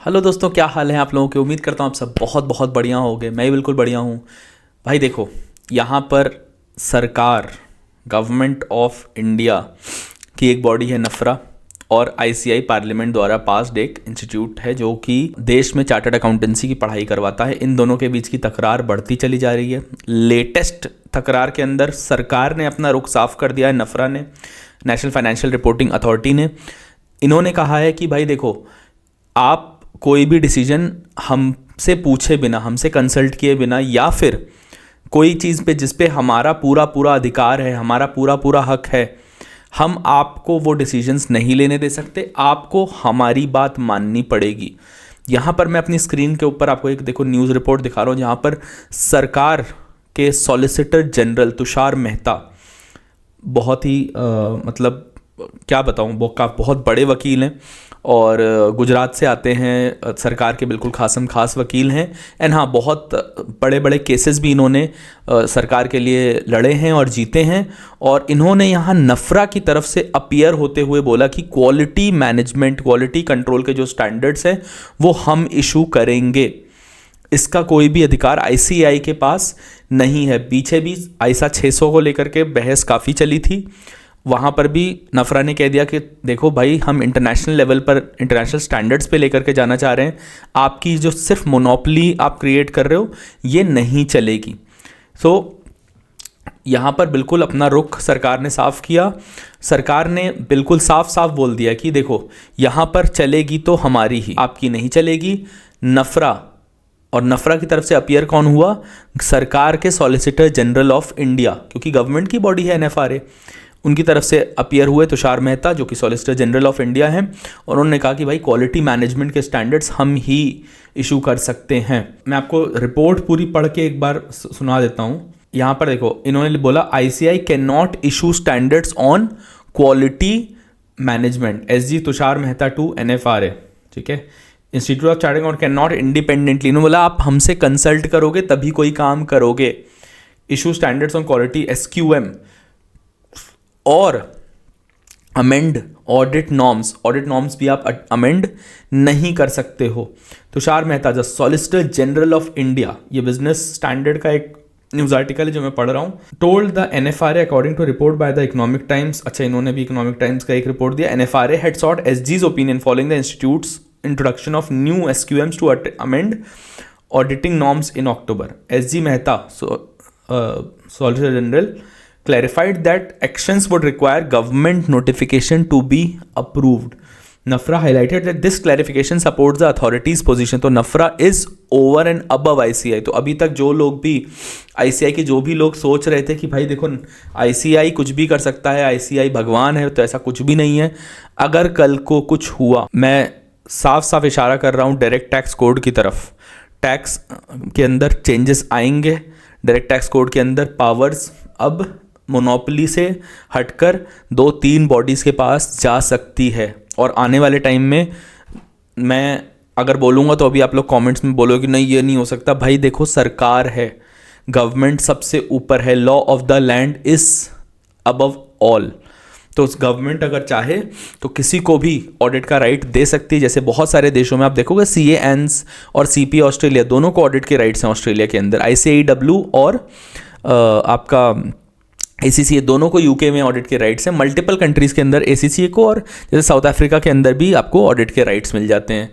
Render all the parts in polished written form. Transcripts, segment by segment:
Hello दोस्तों, क्या हाल है आप लोगों के। उम्मीद करता हूँ आप सब बहुत बहुत बढ़िया होंगे। मैं भी बिल्कुल बढ़िया हूँ। भाई देखो, यहाँ पर सरकार, गवर्नमेंट ऑफ इंडिया की एक बॉडी है नफरा, और आईसीआई पार्लियामेंट द्वारा पास्ड एक इंस्टीट्यूट है जो कि देश में चार्टर्ड अकाउंटेंसी की पढ़ाई करवाता है। इन दोनों के बीच की तकरार बढ़ती चली जा रही है। लेटेस्ट तकरार के अंदर सरकार ने अपना रुख साफ कर दिया है। नफरा ने, नेशनल फाइनेंशियल रिपोर्टिंग अथॉरिटी ने, इन्होंने कहा है कि भाई देखो, आप कोई भी डिसीजन हमसे पूछे बिना, हमसे कंसल्ट किए बिना, या फिर कोई चीज़ पे जिस पे हमारा पूरा पूरा अधिकार है, हमारा पूरा पूरा हक है, हम आपको वो डिसीजंस नहीं लेने दे सकते। आपको हमारी बात माननी पड़ेगी। यहाँ पर मैं अपनी स्क्रीन के ऊपर आपको एक देखो न्यूज़ रिपोर्ट दिखा रहा हूँ, जहाँ पर सरकार के सॉलिसिटर जनरल तुषार मेहता, बहुत ही मतलब क्या बताऊँ, वो बहुत बड़े वकील हैं और गुजरात से आते हैं, सरकार के बिल्कुल खासम खास वकील हैं। एंड हाँ, बहुत बड़े बड़े केसेस भी इन्होंने सरकार के लिए लड़े हैं और जीते हैं। और इन्होंने यहाँ नफरा की तरफ से अपीयर होते हुए बोला कि क्वालिटी मैनेजमेंट, क्वालिटी कंट्रोल के जो स्टैंडर्ड्स हैं वो हम इशू करेंगे। इसका कोई भी अधिकार आईसीआई के पास नहीं है। पीछे भी आईसा 600 को लेकर के बहस काफ़ी चली थी। वहाँ पर भी नफरा ने कह दिया कि देखो भाई, हम इंटरनेशनल लेवल पर, इंटरनेशनल स्टैंडर्ड्स पे लेकर के जाना चाह रहे हैं। आपकी जो सिर्फ मोनोपोली आप क्रिएट कर रहे हो, ये नहीं चलेगी। सो यहाँ पर बिल्कुल अपना रुख सरकार ने साफ किया। सरकार ने बिल्कुल साफ साफ बोल दिया कि देखो, यहाँ पर चलेगी तो हमारी ही, आपकी नहीं चलेगी। नफरा, और नफरा की तरफ से अपीयर कौन हुआ? सरकार के सॉलिसिटर जनरल ऑफ इंडिया, क्योंकि गवर्नमेंट की बॉडी है एनएफआरए, उनकी तरफ से अपीयर हुए तुषार मेहता, जो कि सॉलिसिटर जनरल ऑफ इंडिया हैं। और उन्होंने कहा कि भाई, क्वालिटी मैनेजमेंट के स्टैंडर्ड्स हम ही इशू कर सकते हैं। मैं आपको रिपोर्ट पूरी पढ़ के एक बार सुना देता हूँ। यहाँ पर देखो, इन्होंने बोला ICAI can not issue standards on quality management, SG Tushar Mehta to NFRA, ठीक है, institute of chartered accountant can not independently. इन्होंने बोला आप हमसे कंसल्ट करोगे तभी कोई काम करोगे। इशू स्टैंडर्ड्स ऑन क्वालिटी एसक्यूएम और अमेंड ऑडिट नॉर्म्स भी आप अमेंड नहीं कर सकते हो। Tushar Mehta, the solicitor general of India, ये बिजनेस स्टैंडर्ड का एक न्यूज़ आर्टिकल है जो मैं पढ़ रहा हूँ। Told the NFRA according to report by the Economic Times. अच्छा, इन्होंने भी इकोनॉमिक टाइम्स का एक रिपोर्ट दिया। एनएफआरए हैड सॉट एसजी's opinion following the institute's introduction of new SQMs to amend auditing norms in October. SG Mehta, solicitor general, clarified that actions would require government notification to be approved. Nafra highlighted that this clarification supports the authority's position. तो नफरा is over and above ICI। तो अभी तक जो लोग भी ICI के जो भी लोग सोच रहे थे कि भाई देखो, ICI कुछ भी कर सकता है, ICI भगवान है, तो ऐसा कुछ भी नहीं है। अगर कल को कुछ हुआ, मैं साफ साफ इशारा कर रहा हूँ डायरेक्ट टैक्स कोड की तरफ, टैक्स के अंदर चेंजेस आएंगे। डायरेक्ट टैक्स कोड के अंदर पावर्स अब मोनोपोली से हटकर 2-3 बॉडीज़ के पास जा सकती है। और आने वाले टाइम में मैं अगर बोलूँगा तो अभी आप लोग कमेंट्स में बोलोगे कि नहीं, ये नहीं हो सकता। भाई देखो, सरकार है, गवर्नमेंट सबसे ऊपर है, law of the land is above all. तो उस गवर्नमेंट अगर चाहे तो किसी को भी ऑडिट का राइट दे सकती है। जैसे बहुत सारे देशों में आप देखोगे, CANs और CP ऑस्ट्रेलिया, दोनों को ऑडिट के राइट्स हैं ऑस्ट्रेलिया के अंदर। ICAEW और आपका ACCA, दोनों को यूके में ऑडिट के राइट्स हैं। मल्टीपल कंट्रीज़ के अंदर ACCA को, और जैसे साउथ अफ्रीका के अंदर भी आपको ऑडिट के राइट्स मिल जाते हैं।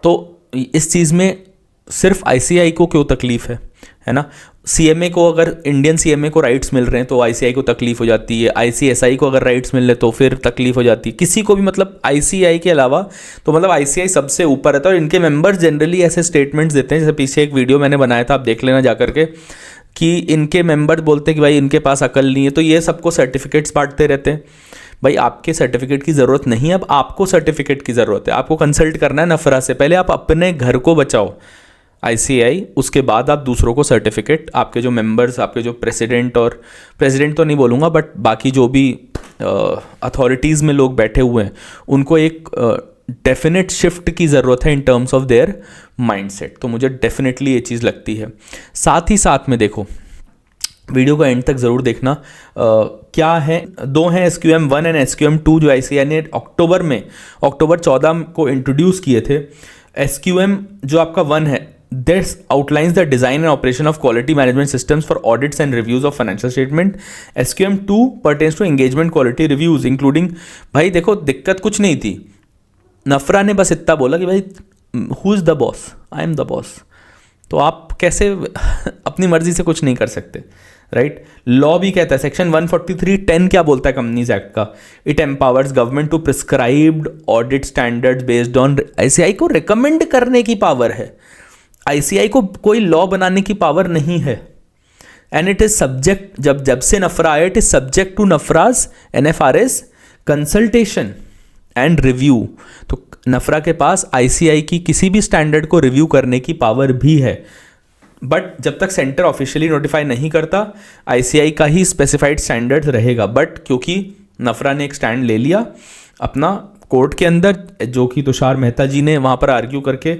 तो इस चीज़ में सिर्फ ICI को क्यों तकलीफ है ना? CMA को, अगर इंडियन CMA को राइट्स मिल रहे हैं तो ICI को तकलीफ हो जाती है। ICSI को अगर राइट्स मिल रहे तो फिर तकलीफ हो जाती है। किसी को भी, मतलब ICI के अलावा तो मतलब ICI सबसे ऊपर रहता है। और इनके मेंबर्स जनरली ऐसे स्टेटमेंट्स देते हैं, जैसे पीछे एक वीडियो मैंने बनाया था, आप देख लेना जा करके, कि इनके मेंबर बोलते हैं कि भाई इनके पास अकल नहीं है, तो ये सबको सर्टिफिकेट्स बांटते रहते हैं। भाई आपके सर्टिफिकेट की ज़रूरत नहीं है, अब आपको सर्टिफिकेट की ज़रूरत है। आपको कंसल्ट करना है नफरा से। पहले आप अपने घर को बचाओ, ICI, उसके बाद आप दूसरों को सर्टिफिकेट, आपके जो मेंबर्स, आपके जो प्रेसिडेंट तो नहीं बोलूँगा, बट बाकी जो भी अथॉरिटीज़ में लोग बैठे हुए हैं, उनको एक डेफिनेट शिफ्ट की ज़रूरत है in terms of their mindset. तो मुझे डेफिनेटली ये चीज़ लगती है। साथ ही साथ में देखो, वीडियो का एंड तक ज़रूर देखना। क्या है, 2 हैं, SQM1 एंड SQM2, जो ICI ने अक्टूबर 14 को इंट्रोड्यूस किए थे। SQM जो आपका 1 है, this outlines the design and operation of quality management systems for audits and reviews of financial statement. SQM 2 pertains to engagement quality reviews including, भाई देखो दिक्कत कुछ नहीं थी, नफरा ने बस इतना बोला कि भाई who is the boss, I am the boss, तो आप कैसे अपनी मर्जी से कुछ नहीं कर सकते, राइट। लॉ भी कहता है सेक्शन 143(10) क्या बोलता है कंपनीज एक्ट का, it empowers government to prescribed audit standards based on, ICAI को रिकमेंड करने की पावर है, ICAI को कोई लॉ बनाने की पावर नहीं है। एंड इट इज सब्जेक्ट, जब से नफरा आया, it is subject to NFRA's NFRA's consultation and review. तो नफरा के पास ICAI की किसी भी स्टैंडर्ड को रिव्यू करने की पावर भी है, बट जब तक सेंटर ऑफिशियली नोटिफाई नहीं करता ICAI का ही स्पेसिफाइड स्टैंडर्ड रहेगा। बट क्योंकि नफरा ने एक स्टैंड ले लिया अपना कोर्ट के अंदर, जो कि तुषार मेहता जी ने वहाँ पर आर्ग्यू करके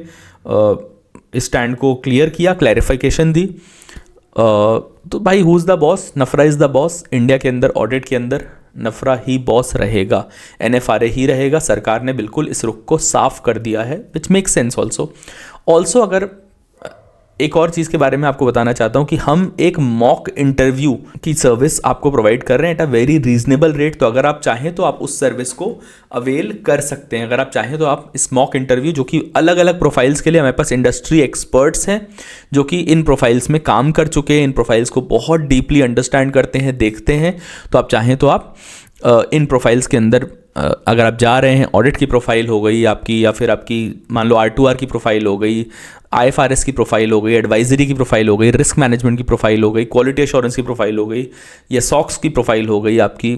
इस स्टैंड को क्लियर किया, क्लैरिफिकेशन दी, तो भाई who is the boss, NFRA is the boss. India के अंदर ऑडिट के अंदर नफरा ही बॉस रहेगा, NFRA ही रहेगा। सरकार ने बिल्कुल इस रुख को साफ कर दिया है, विच मेक सेंस ऑल्सो। अगर एक और चीज़ के बारे में आपको बताना चाहता हूँ कि हम एक मॉक इंटरव्यू की सर्विस आपको प्रोवाइड कर रहे हैं at a very reasonable rate. तो अगर आप चाहें तो आप उस सर्विस को अवेल कर सकते हैं। अगर आप चाहें तो आप इस मॉक इंटरव्यू, जो कि अलग अलग प्रोफाइल्स के लिए हमारे पास इंडस्ट्री एक्सपर्ट्स हैं जो कि इन प्रोफाइल्स में काम कर चुके हैं, इन प्रोफाइल्स को बहुत डीपली अंडरस्टैंड करते हैं, देखते हैं, तो आप चाहें तो आप इन प्रोफाइल्स के अंदर अगर आप जा रहे हैं, ऑडिट की प्रोफाइल हो गई आपकी, या फिर आपकी मान लो R2R की प्रोफाइल हो गई, IFRS की प्रोफाइल हो गई, एडवाइजरी की प्रोफाइल हो गई, रिस्क मैनेजमेंट की प्रोफाइल हो गई, क्वालिटी एश्योरेंस की प्रोफाइल हो गई, या SOX की प्रोफाइल हो गई आपकी,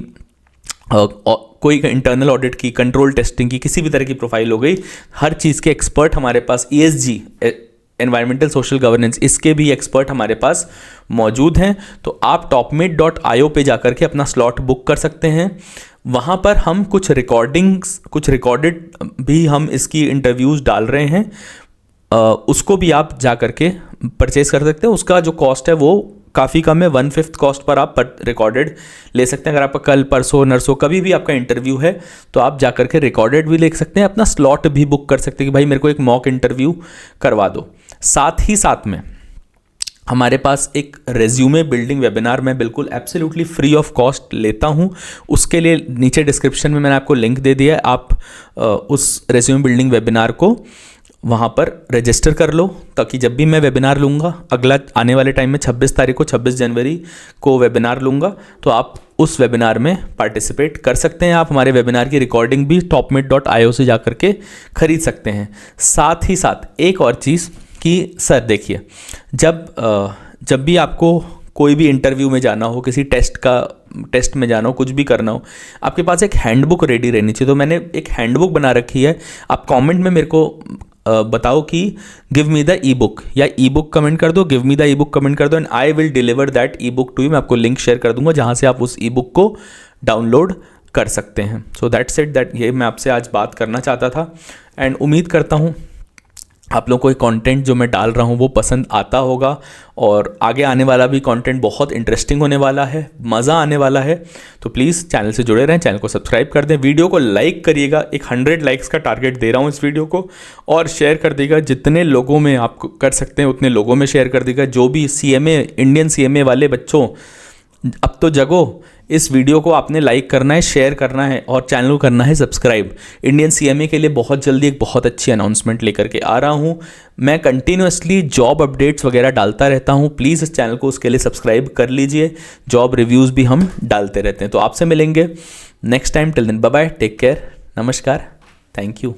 कोई इंटरनल ऑडिट की, कंट्रोल टेस्टिंग की, किसी भी तरह की प्रोफाइल हो गई, हर चीज़ के एक्सपर्ट हमारे पास, ESG एनवायरमेंटल सोशल गवर्नेंस, इसके भी एक्सपर्ट हमारे पास मौजूद हैं। तो आप topmate.io पे जाकर के अपना स्लॉट बुक कर सकते हैं। वहाँ पर हम कुछ रिकॉर्डेड भी हम इसकी इंटरव्यूज़ डाल रहे हैं, उसको भी आप जा कर के परचेज कर सकते हैं। उसका जो कॉस्ट है वो काफ़ी कम है, 1/5 कॉस्ट पर आप रिकॉर्डेड ले सकते हैं। अगर आपका कल परसों नरसों कभी भी आपका इंटरव्यू है तो आप जा कर के रिकॉर्डेड भी ले सकते हैं, अपना स्लॉट भी बुक कर सकते हैं कि भाई मेरे को एक मॉक इंटरव्यू करवा दो। साथ ही साथ में हमारे पास एक रेज्यूमे बिल्डिंग वेबिनार मैं बिल्कुल एब्सोल्युटली फ्री ऑफ कॉस्ट लेता हूं। उसके लिए नीचे डिस्क्रिप्शन में मैंने आपको लिंक दे दिया है, आप उस रेज्यूमे बिल्डिंग वेबिनार को वहाँ पर रजिस्टर कर लो, ताकि जब भी मैं वेबिनार लूँगा, अगला आने वाले टाइम में 26 तारीख को 26 जनवरी को वेबिनार लूँगा, तो आप उस वेबिनार में पार्टिसिपेट कर सकते हैं। आप हमारे वेबिनार की रिकॉर्डिंग भी topmate.io से जा कर के खरीद सकते हैं। साथ ही साथ एक और चीज़ कि सर देखिए, जब भी आपको कोई भी इंटरव्यू में जाना हो, किसी टेस्ट में जाना हो, कुछ भी करना हो, आपके पास एक हैंडबुक रेडी रहनी चाहिए। तो मैंने एक हैंडबुक बना रखी है, आप कमेंट में मेरे को बताओ कि give me the e book, या ई बुक कमेंट कर दो, give me the e book comment कर दो, and I will deliver that e book to you. मैं आपको लिंक शेयर कर दूंगा जहाँ से आप उस ई बुक को डाउनलोड कर सकते हैं। सो दैट्स इट, दैट ये मैं आपसे आज बात करना चाहता था। एंड उम्मीद करता हूँ आप लोगों को ये कंटेंट जो मैं डाल रहा हूँ वो पसंद आता होगा, और आगे आने वाला भी कंटेंट बहुत इंटरेस्टिंग होने वाला है, मज़ा आने वाला है। तो प्लीज़ चैनल से जुड़े रहें, चैनल को सब्सक्राइब कर दें, वीडियो को लाइक करिएगा। एक 100 लाइक्स का टारगेट दे रहा हूँ इस वीडियो को, और शेयर कर देगा जितने लोगों में आप कर सकते हैं उतने लोगों में शेयर कर देगा। जो भी इंडियन CMA वाले बच्चों, अब तो जगो, इस वीडियो को आपने लाइक करना है, शेयर करना है, और चैनल को करना है सब्सक्राइब। इंडियन CMA के लिए बहुत जल्दी एक बहुत अच्छी अनाउंसमेंट लेकर के आ रहा हूँ। मैं कंटिन्यूअसली जॉब अपडेट्स वगैरह डालता रहता हूँ, प्लीज़ इस चैनल को उसके लिए सब्सक्राइब कर लीजिए। जॉब रिव्यूज़ भी हम डालते रहते हैं। तो आपसे मिलेंगे next time, till then bye bye, take care, नमस्कार, थैंक यू।